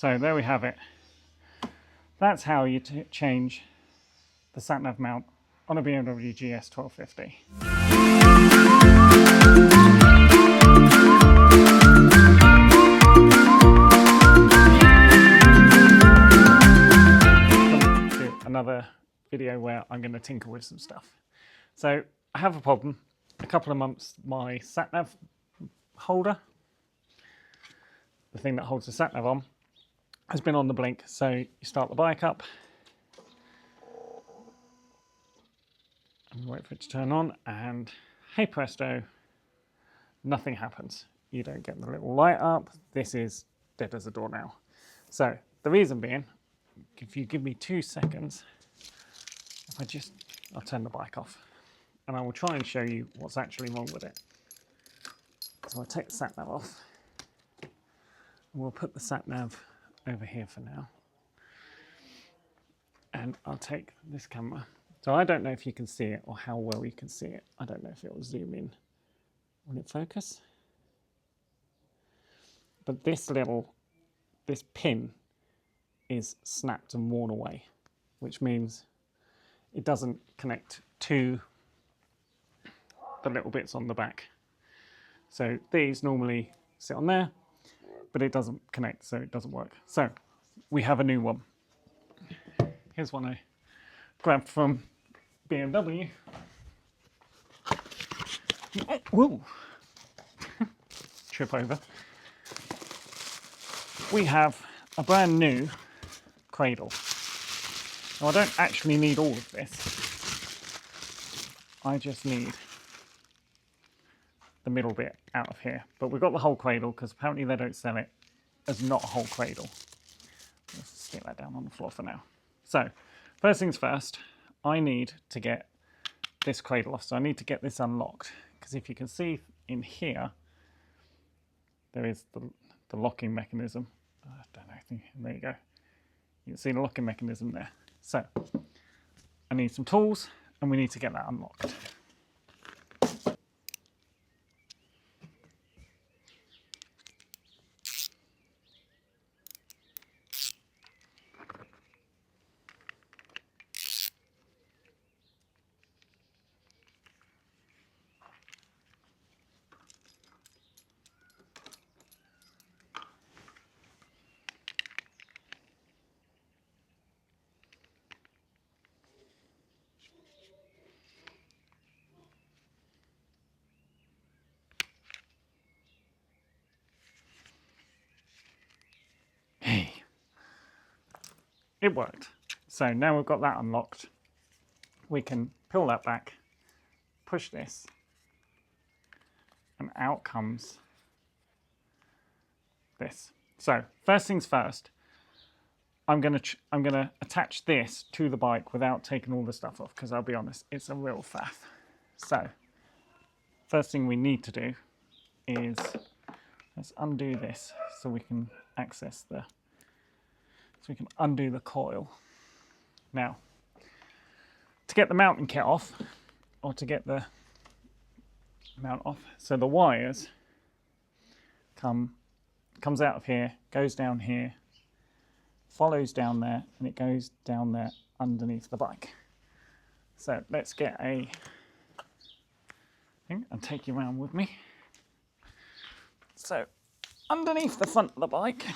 So there we have it. That's how you change the sat-nav mount on a BMW GS1250. Another video where I'm going to tinker with some stuff. So I have a problem. A couple of months my sat-nav holder, the thing that holds the sat-nav on, has been on the blink. So you start the bike up and wait for it to turn on, and hey presto, nothing happens. You don't get the little light up. This is dead as a door now. So the reason being, if you give me 2 seconds, I'll turn the bike off and I will try and show you what's actually wrong with it. So I'll take the sat-nav off and we'll put the sat-nav over here for now. And I'll take this camera. So I don't know if you can see it or how well you can see it. I don't know if it will zoom in. Will it focus? But this pin is snapped and worn away, which means it doesn't connect to the little bits on the back. So these normally sit on there, but it doesn't connect, so it doesn't work. So we have a new one. Here's one I grabbed from BMW. Oh, whoa. Trip over. We have a brand new cradle. Now I don't actually need all of this. I just need the middle bit out of here. But we've got the whole cradle because apparently they don't sell it as not a whole cradle. Let's stick that down on the floor for now. So first things first, I need to get this cradle off. So I need to get this unlocked, because if you can see in here, there is the locking mechanism. I don't know, there you go. You can see the locking mechanism there. So I need some tools and we need to get that unlocked. It worked. So now we've got that unlocked, we can peel that back, push this, and out comes this. So first things first, I'm gonna attach this to the bike without taking all the stuff off, because I'll be honest, it's a real faff. So first thing we need to do is let's undo this so we can access so we can undo the coil. Now, to get the mounting kit off, or to get the mount off, so the wires comes out of here, goes down here, follows down there, and it goes down there underneath the bike. So let's get a thing and take you around with me. So underneath the front of the bike,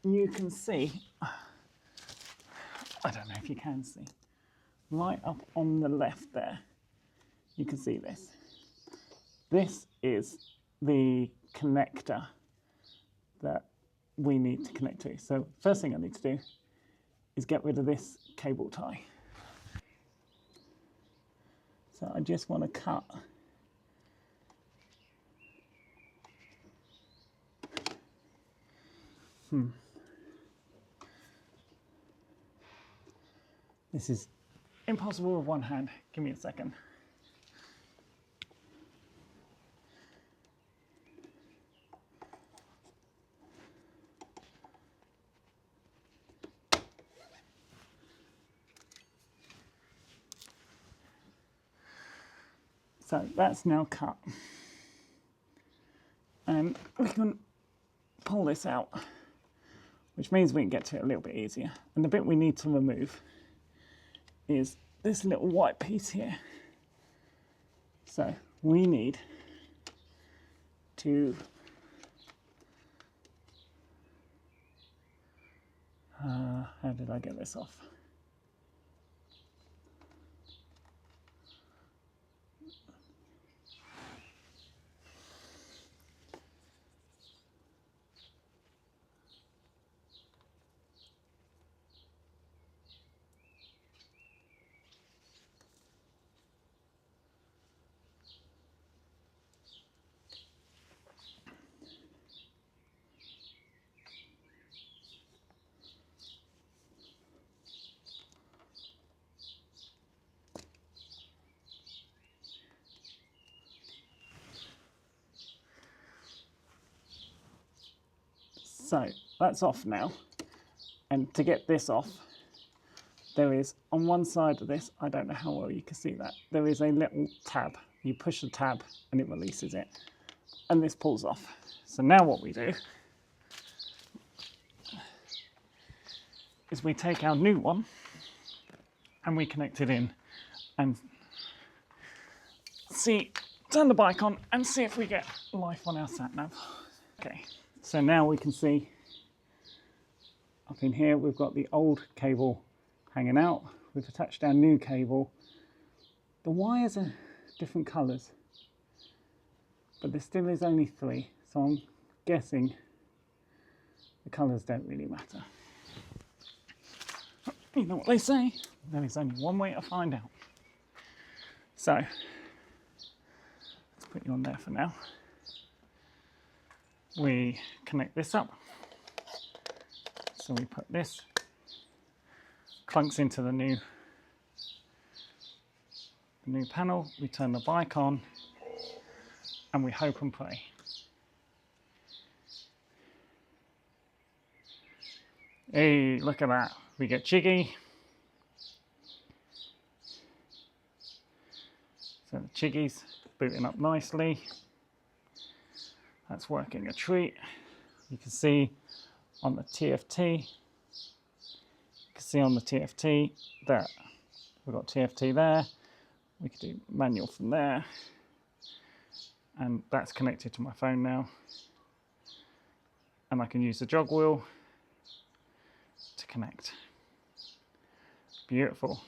you can see, I don't know if you can see, right up on the left there, you can see this. This is the connector that we need to connect to. So first thing I need to do is get rid of this cable tie. So I just want to cut This is impossible with one hand. Give me a second. So that's now cut. And we can pull this out, which means we can get to it a little bit easier. And the bit we need to remove is this little white piece here. So we need to how did I get this off? So that's off now, and to get this off, there is on one side of this, I don't know how well you can see that, there is a little tab. You push the tab and it releases it, and this pulls off. So now what we do is we take our new one and we connect it in and turn the bike on and see if we get life on our sat nav. Okay. So now we can see up in here we've got the old cable hanging out. We've attached our new cable. The wires are different colours, but there still is only 3, so I'm guessing the colours don't really matter. You know what they say, there is only one way to find out. So let's put you on there for now. We connect this up, so we put this, clunks into the new panel, we turn the bike on and we hope and pray. Hey, look at that, we get jiggy. So the jiggy's booting up nicely. That's working a treat. You can see on the TFT, that we've got TFT there. We could do manual from there. And that's connected to my phone now. And I can use the jog wheel to connect. Beautiful.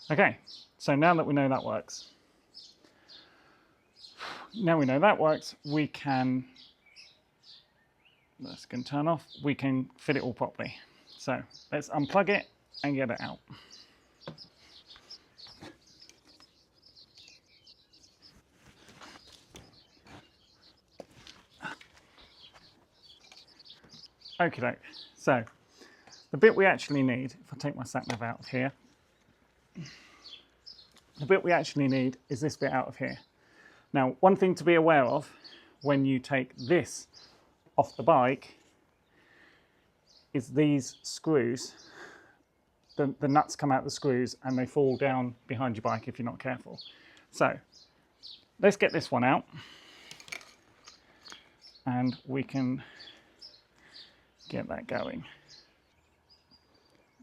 Okay, so now that we know that works, we can, that's going to turn off, we can fit it all properly. So let's unplug it and get it out. Okie doke. So the bit we actually need, if I take my sat nav out of here, the bit we actually need is this bit out of here. Now, one thing to be aware of when you take this off the bike is these screws, the nuts come out the screws and they fall down behind your bike if you're not careful. So let's get this one out and we can get that going.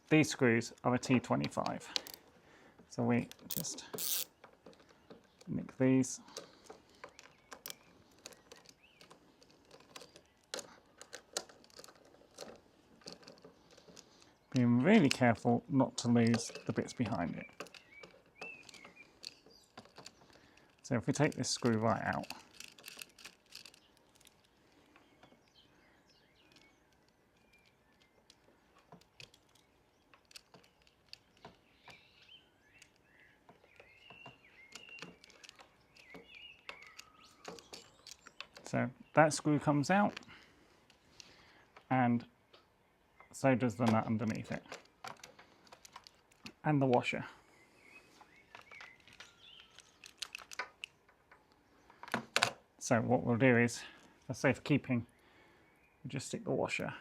These screws are a T25. So we just nick these. Being really careful not to lose the bits behind it. So if we take this screw right out, so that screw comes out, and so does the nut underneath it, and the washer. So what we'll do is, for safekeeping, we'll just stick the washer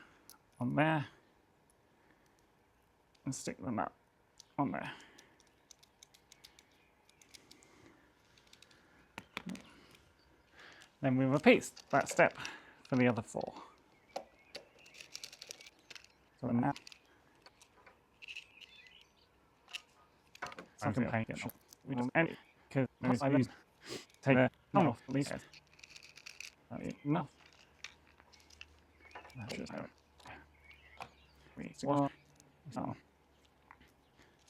on there and stick the nut on there. Then we repeat that step for the other 4. So now, so I can pay it. We just end it because I then take the off at least. Enough. That should help.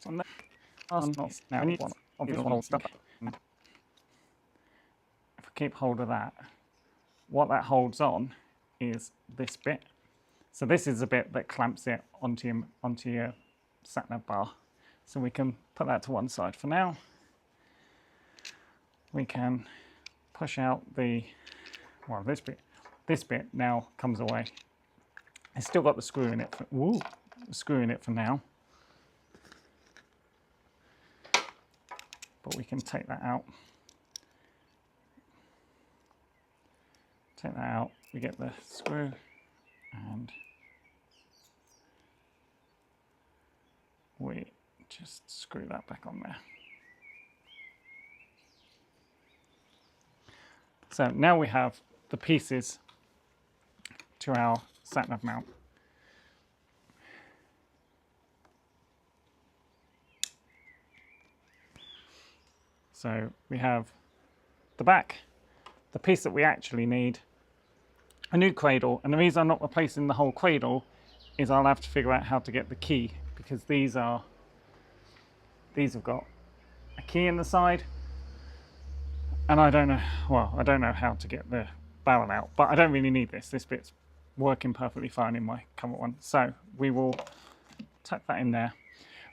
So now I need one obviously hold stuff. If I keep hold of that, what that holds on is this bit. So this is the bit that clamps it onto your sat-nav bar. So we can put that to one side for now. We can push out the, well, this bit. This bit now comes away. It's still got the screw in it. The screw in it for now. But we can take that out. Take that out. We get the screw and we just screw that back on there. So now we have the pieces to our sat-nav mount. So we have the back, the piece that we actually need, a new cradle, and the reason I'm not replacing the whole cradle is I'll have to figure out how to get the key, because these have got a key in the side, and I don't know how to get the barrel out, but I don't really need this. This bit's working perfectly fine in my current one. So we will tuck that in there.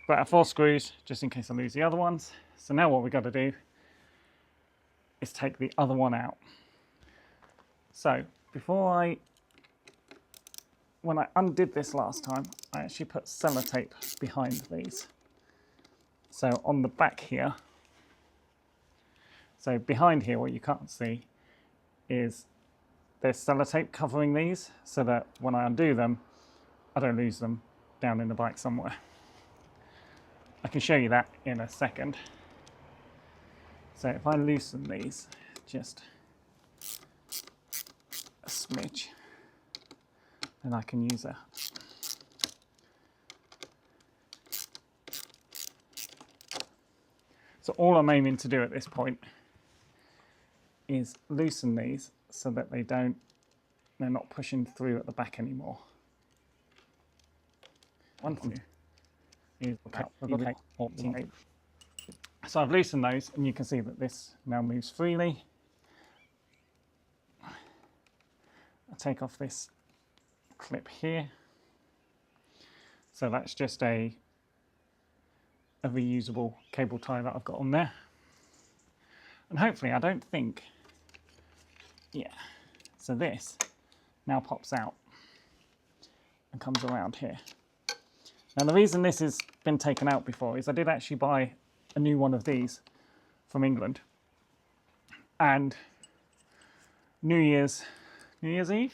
We've got our 4 screws, just in case I lose the other ones. So now what we've got to do is take the other one out. So when I undid this last time, I actually put sellotape behind these. So on the back here, so behind here, what you can't see is there's sellotape covering these so that when I undo them, I don't lose them down in the bike somewhere. I can show you that in a second. So if I loosen these just a smidge, then I can use that. So all I'm aiming to do at this point is loosen these so that they're not pushing through at the back anymore. One thing is so I've loosened those, and you can see that this now moves freely. I'll take off this clip here. So that's just a reusable cable tie that I've got on there. And hopefully, I don't think, yeah. So this now pops out and comes around here. Now the reason this has been taken out before is I did actually buy a new one of these from England, and New Year's Day,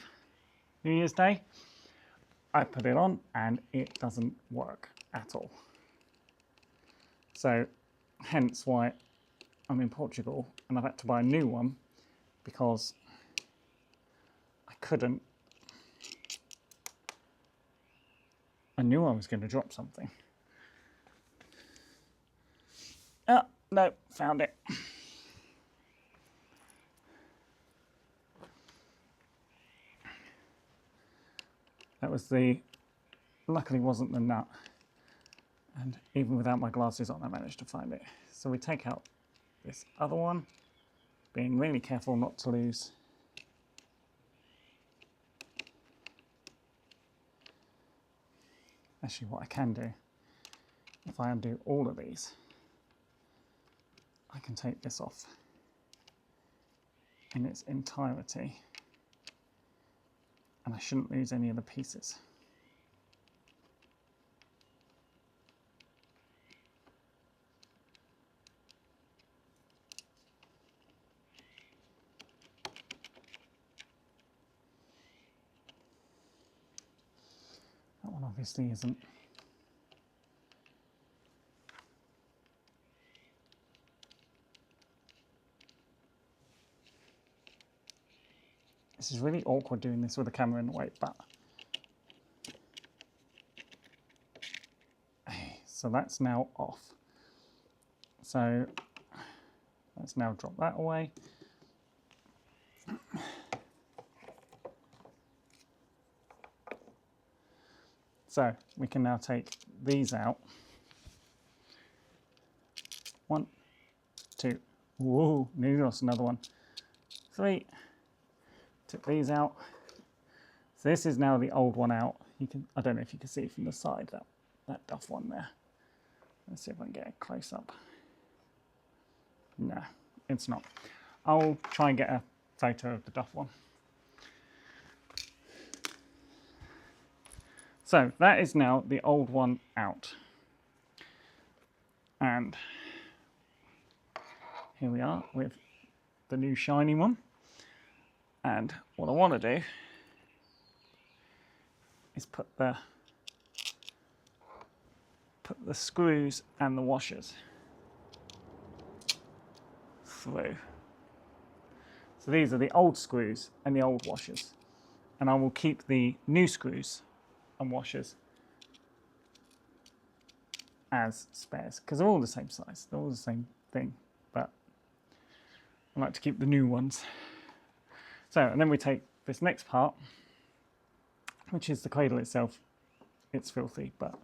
I put it on and it doesn't work at all. So hence why I'm in Portugal and I've had to buy a new one, because I knew I was going to drop something. Oh, no, found it. That was luckily wasn't the nut. And even without my glasses on, I managed to find it. So we take out this other one, being really careful not to lose. Actually, what I can do, if I undo all of these, I can take this off in its entirety, and I shouldn't lose any of the pieces. That one obviously isn't. This is really awkward doing this with a camera in the way, but... So that's now off. So let's now drop that away. So we can now take these out. 1, 2, whoa, nearly lost another one. 3, took these out. So this is now the old one out. You can, I don't know if you can see from the side that Duff one there. Let's see if I can get a close up. No, it's not. I'll try and get a photo of the Duff one. So that is now the old one out. And here we are with the new shiny one. And what I want to do is put the screws and the washers through. So these are the old screws and the old washers. And I will keep the new screws and washers as spares because they're all the same size. They're all the same thing, but I like to keep the new ones. So, and then we take this next part, which is the cradle itself. It's filthy, but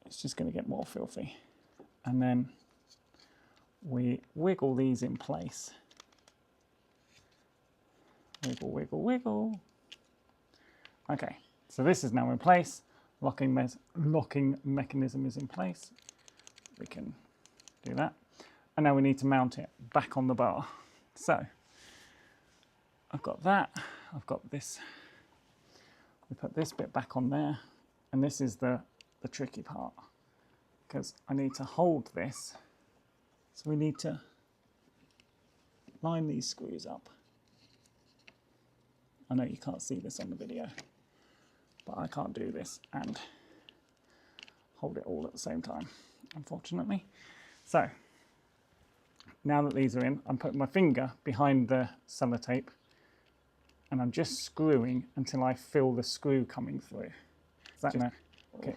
it's just going to get more filthy. And then we wiggle these in place. Wiggle, wiggle, wiggle. Okay, so this is now in place. Locking mechanism is in place. We can do that. And now we need to mount it back on the bar. So I've got that, I've got this. We put this bit back on there, and this is the tricky part because I need to hold this. So we need to line these screws up. I know you can't see this on the video, but I can't do this and hold it all at the same time, unfortunately. So now that these are in, I'm putting my finger behind the sellotape and I'm just screwing until I feel the screw coming through. Is that no? Okay.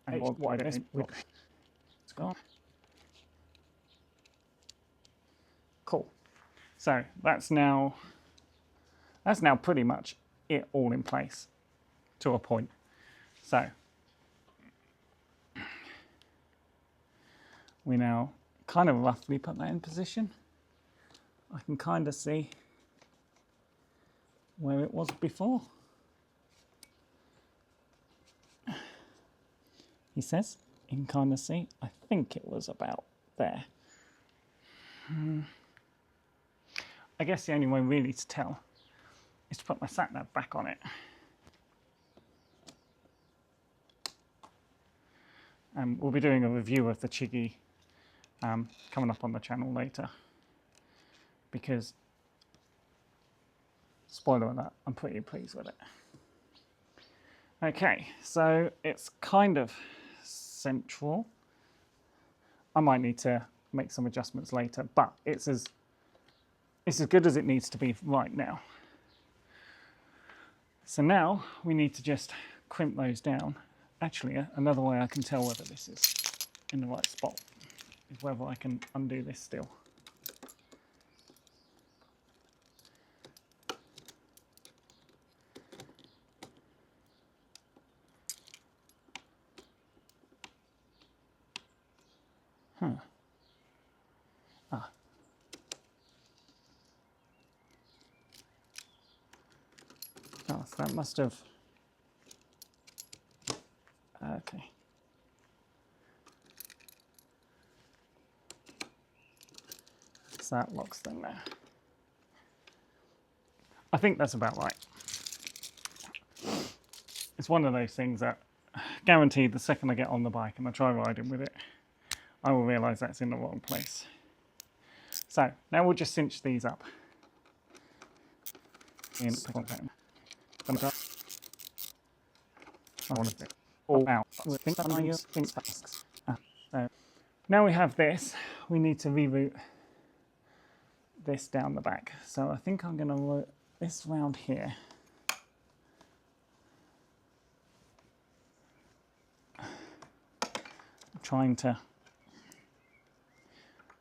And why don't it's gone. Cool. So that's now pretty much it all in place to a point. So we now kind of roughly put that in position. I can kind of see where it was before. He says you can kind of see. I think it was about there. I guess the only way really to tell is to put my sat nav back on it. And we'll be doing a review of the Chiggy coming up on the channel later, because, spoiler alert, I'm pretty pleased with it. Okay, so it's kind of central. I might need to make some adjustments later, but it's as good as it needs to be right now. So now we need to just crimp those down. Actually, another way I can tell whether this is in the right spot is whether I can undo this still. Oh, so that must have... Okay. So that locks them there. I think that's about right. It's one of those things that, guaranteed, the second I get on the bike and I try riding with it, I will realise that's in the wrong place. So now we'll just cinch these up. All out. So now we have this, we need to reroute this down the back. So I think I'm going to this round here. I'm trying to,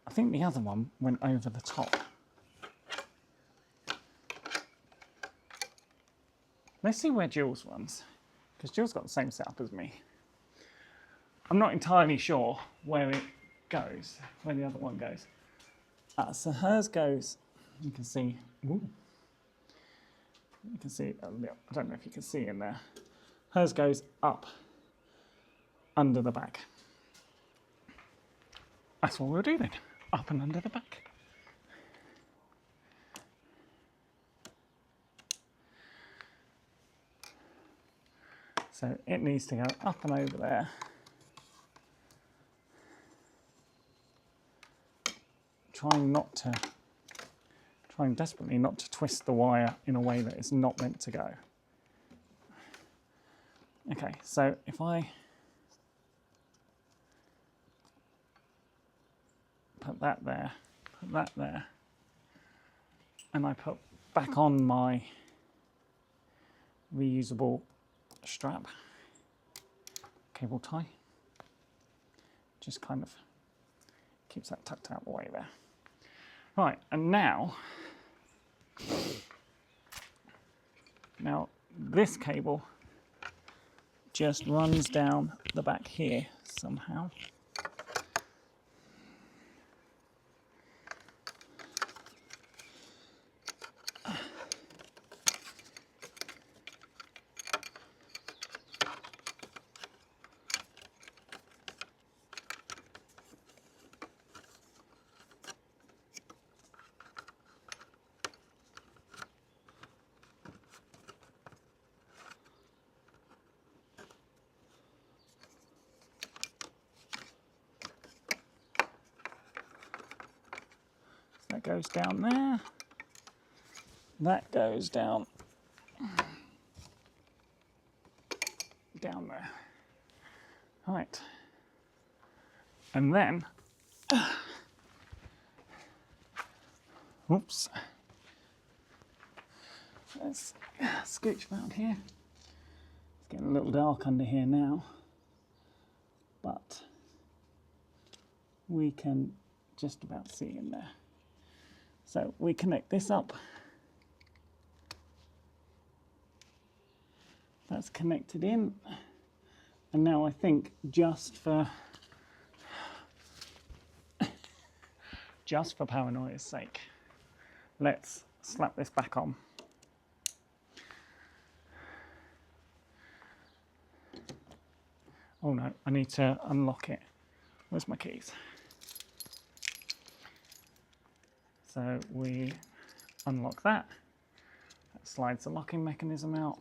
I think the other one went over the top. Let's see where Jill's runs, because Jill's got the same setup as me. I'm not entirely sure where it goes, where the other one goes. So hers goes, you can see, ooh, you can see a little, I don't know if you can see in there. Hers goes up under the back. That's what we'll do then, up and under the back. So it needs to go up and over there. Trying desperately not to twist the wire in a way that it's not meant to go. Okay, so if I put that there, and I put back on my reusable strap, cable tie, just kind of keeps that tucked out the way there. Right, and now this cable just runs down the back here somehow. That goes down there. That goes down there. Right. And then, oops. Let's scooch around here. It's getting a little dark under here now, but we can just about see in there. So we connect this up. That's connected in. And now I think just for paranoia's sake, let's slap this back on. Oh no, I need to unlock it. Where's my keys? So we unlock that. That slides the locking mechanism out.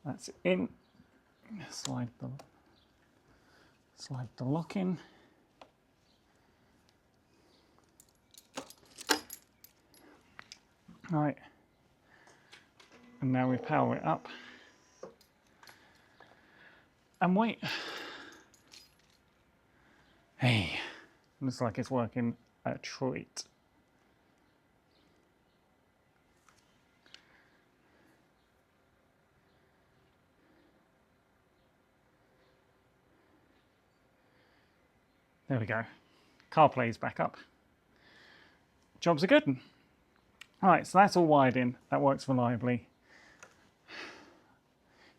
That's in. Slide the lock in. Right. And now we power it up. And wait. Hey, looks like it's working a treat. There we go. CarPlay's back up. Jobs are good. All right, so that's all wired in. That works reliably.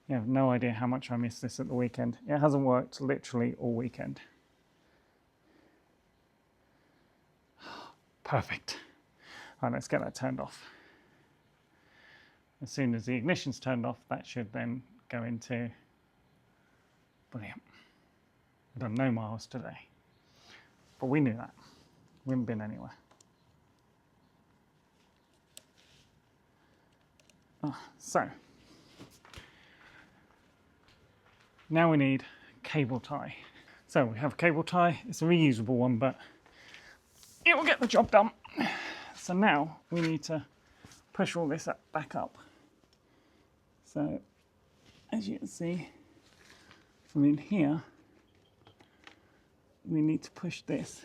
You have no idea how much I missed this at the weekend. It hasn't worked literally all weekend. Perfect. All right, let's get that turned off. As soon as the ignition's turned off, that should then go into, brilliant. I've done no miles today, but we knew that. We haven't been anywhere. So, now we need cable tie. So we have a cable tie. It's a reusable one, but it will get the job done. So now we need to push all this back up. So as you can see from in here, we need to push this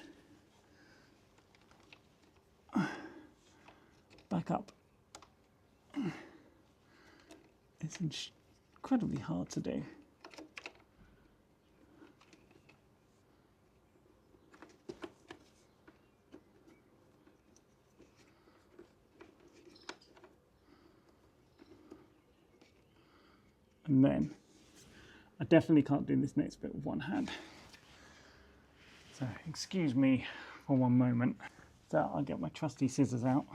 back up. It's incredibly hard to do. And then I definitely can't do this next bit with one hand. So excuse me for one moment. So I'll get my trusty scissors out.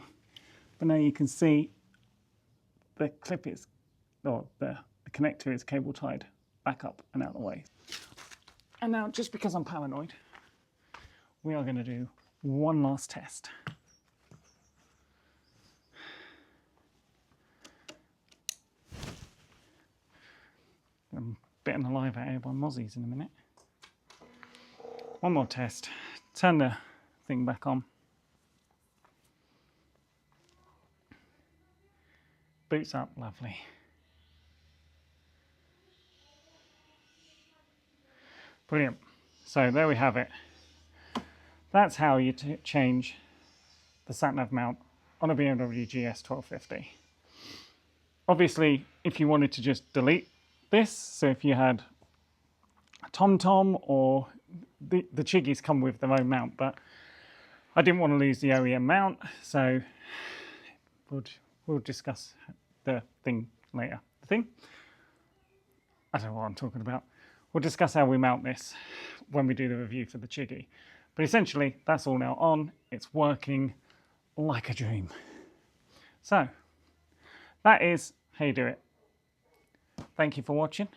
But now you can see the clip is, or the connector is cable tied back up and out of the way. And now, just because I'm paranoid, we are going to do one last test. I'm bitten alive out here by mozzies in a minute. One more test. Turn the thing back on. Boots up, lovely. Brilliant. So there we have it. That's how you change the sat-nav mount on a BMW GS1250. Obviously, if you wanted to just delete this, so if you had a TomTom or the Chiggies come with their own mount, but I didn't want to lose the OEM mount, so we'll discuss the thing later. The thing? I don't know what I'm talking about. We'll discuss how we mount this when we do the review for the Chiggy. But essentially, that's all now on. It's working like a dream. So, that is how you do it. Thank you for watching.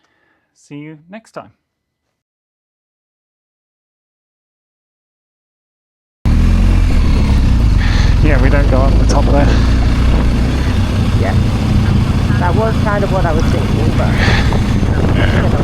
See you next time. Yeah, we don't go up the top there. Yeah, that was kind of what I was thinking, but